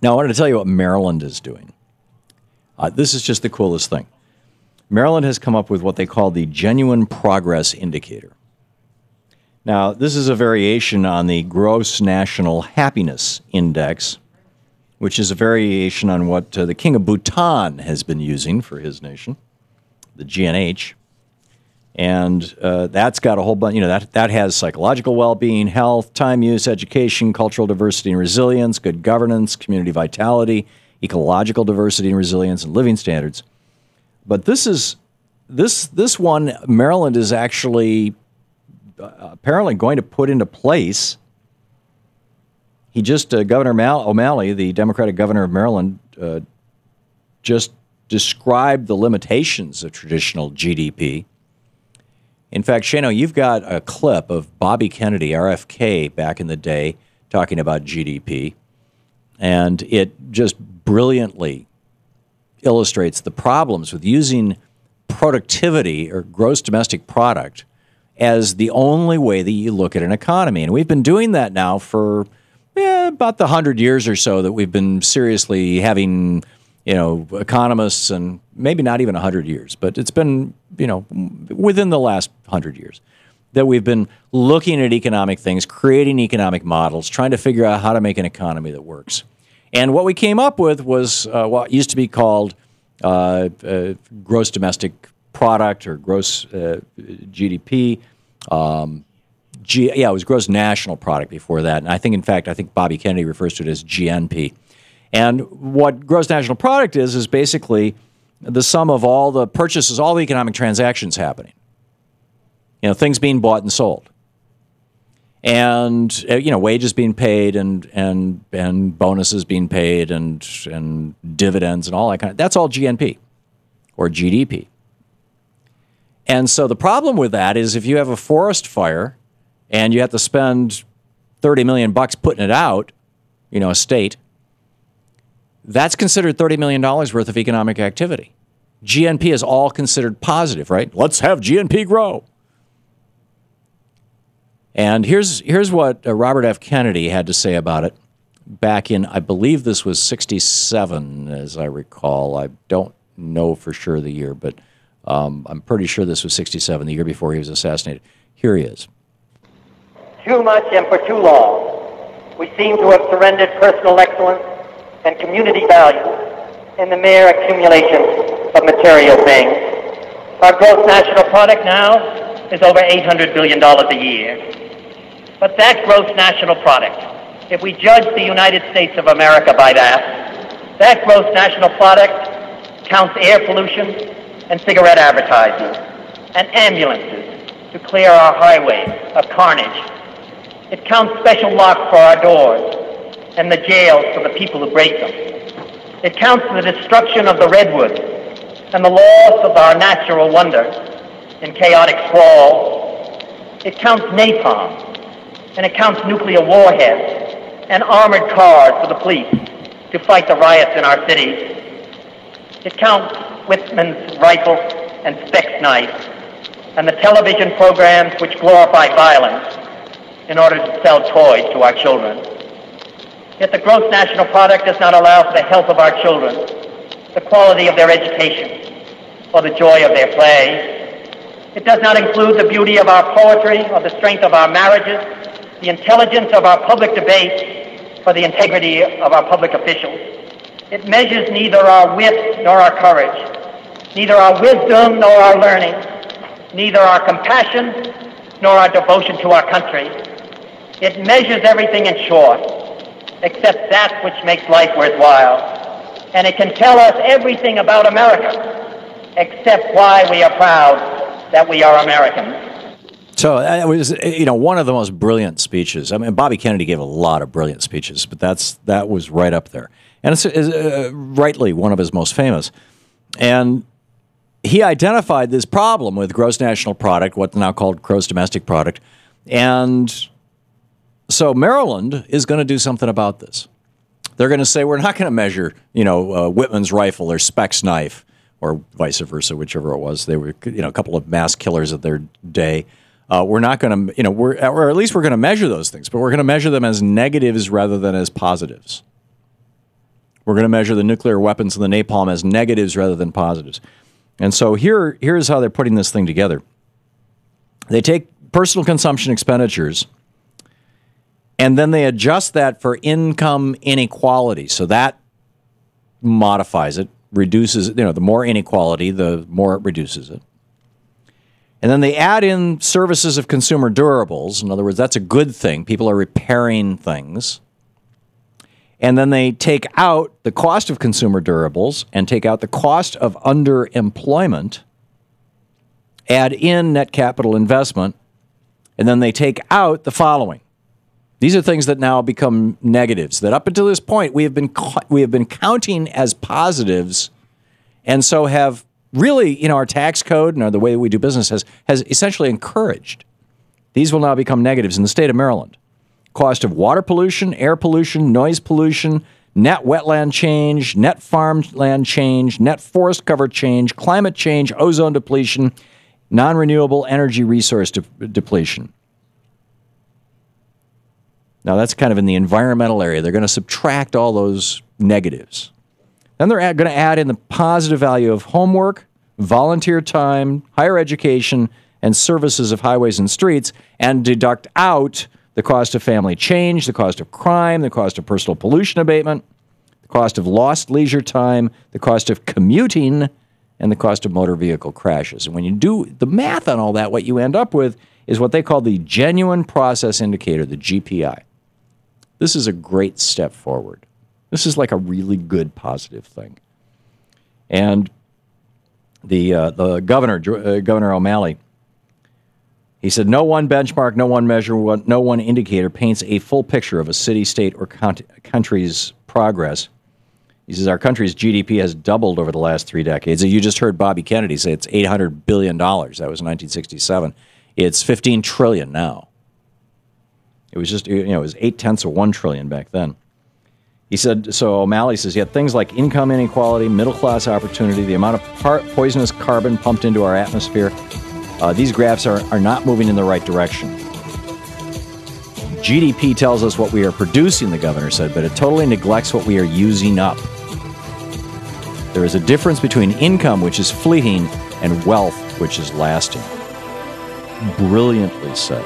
Now, I wanted to tell you what Maryland is doing. This is just the coolest thing. Maryland has come up with what they call the Genuine Progress Indicator. Now, this is a variation on the Gross National Happiness Index, which is a variation on what the King of Bhutan has been using for his nation, the GNH. And that's got a whole bunch, that has psychological well-being, health, time use, education, cultural diversity and resilience, good governance, community vitality, ecological diversity and resilience, and living standards. But this one, Maryland is actually apparently going to put into place. He just, Governor O'Malley, the Democratic governor of Maryland, just described the limitations of traditional GDP. In fact, Shano, you've got a clip of Bobby Kennedy, RFK, back in the day, talking about GDP, and it just brilliantly illustrates the problems with using productivity or gross domestic product as the only way that you look at an economy. And we've been doing that now for about the 100 years or so that we've been seriously having, economists, and maybe not even 100 years, but it's been, within the last 100 years that we've been looking at economic things, creating economic models, trying to figure out how to make an economy that works. And what we came up with was what used to be called gross domestic product or gross GDP. It was gross national product before that. And I think Bobby Kennedy refers to it as GNP. And what gross national product is basically the sum of all the purchases, all the economic transactions happening. Things being bought and sold. And, wages being paid and bonuses being paid and dividends and all that kind of, that's all GNP or GDP. And so the problem with that is if you have a forest fire and you have to spend $30 million putting it out, a state, that's considered $30 million worth of economic activity. GNP is all considered positive, right? Let's have GNP grow. And here's what Robert F. Kennedy had to say about it back in, I believe this was 1967, as I recall. I don't know for sure the year, but I'm pretty sure this was 1967, the year before he was assassinated. Here he is. Too much and for too long, we seem to have surrendered personal excellence and community value in the mere accumulation of material things. Our gross national product now is over $800 billion a year. But that gross national product, if we judge the United States of America by that gross national product counts air pollution and cigarette advertising and ambulances to clear our highways of carnage. It counts special locks for our doors and the jails for the people who break them. It counts the destruction of the redwoods and the loss of our natural wonder in chaotic squalls. It counts napalm, and it counts nuclear warheads and armored cars for the police to fight the riots in our cities. It counts Whitman's rifle and Speck's knife and the television programs which glorify violence in order to sell toys to our children. Yet the gross national product does not allow for the health of our children, the quality of their education, or the joy of their play. It does not include the beauty of our poetry or the strength of our marriages, the intelligence of our public debate, or the integrity of our public officials. It measures neither our wit nor our courage, neither our wisdom nor our learning, neither our compassion nor our devotion to our country. It measures everything in short, except that which makes life worthwhile. And it can tell us everything about America, except why we are proud that we are Americans. So it was, one of the most brilliant speeches. I mean, Bobby Kennedy gave a lot of brilliant speeches, but that was right up there. And it's rightly one of his most famous. And he identified this problem with gross national product, what's now called gross domestic product. And so Maryland is going to do something about this. They're going to say, we're not going to measure, Whitman's rifle or Speck's knife, or vice versa, whichever it was. They were, a couple of mass killers of their day. We're not going to, or at least we're going to measure those things, but we're going to measure them as negatives rather than as positives. We're going to measure the nuclear weapons and the napalm as negatives rather than positives. And so here's how they're putting this thing together. They take personal consumption expenditures, and then they adjust that for income inequality. So that modifies it, reduces, the more inequality, the more it reduces it. And then they add in services of consumer durables. In other words, that's a good thing. People are repairing things. And then they take out the cost of consumer durables and take out the cost of underemployment, add in net capital investment, and then they take out the following. These are things that now become negatives, that up until this point we have been counting as positives, and so have really, our tax code and the way we do business has essentially encouraged. These will now become negatives in the state of Maryland. Cost of water pollution, air pollution, noise pollution, net wetland change, net farmland change, net forest cover change, climate change, ozone depletion, non-renewable energy resource depletion. Now, that's kind of in the environmental area. They're going to subtract all those negatives. Then they're going to add in the positive value of homework, volunteer time, higher education, and services of highways and streets, and deduct out the cost of family change, the cost of crime, the cost of personal pollution abatement, the cost of lost leisure time, the cost of commuting, and the cost of motor vehicle crashes. And when you do the math on all that, what you end up with is what they call the genuine process indicator, the GPI. This is a great step forward. This is like a really good positive thing. And the governor, Governor O'Malley, he said, no one benchmark, no one measure, no one indicator paints a full picture of a city, state, or country's progress. He says our country's GDP has doubled over the last 3 decades. You just heard Bobby Kennedy say it's $800 billion. That was in 1967. It's $15 trillion now. It was just, it was 0.8 trillion back then. He said, so O'Malley says, yet things like income inequality, middle-class opportunity, the amount of poisonous carbon pumped into our atmosphere, these graphs are not moving in the right direction. GDP tells us what we are producing, the governor said, but it totally neglects what we are using up. There is a difference between income, which is fleeting, and wealth, which is lasting. Brilliantly said.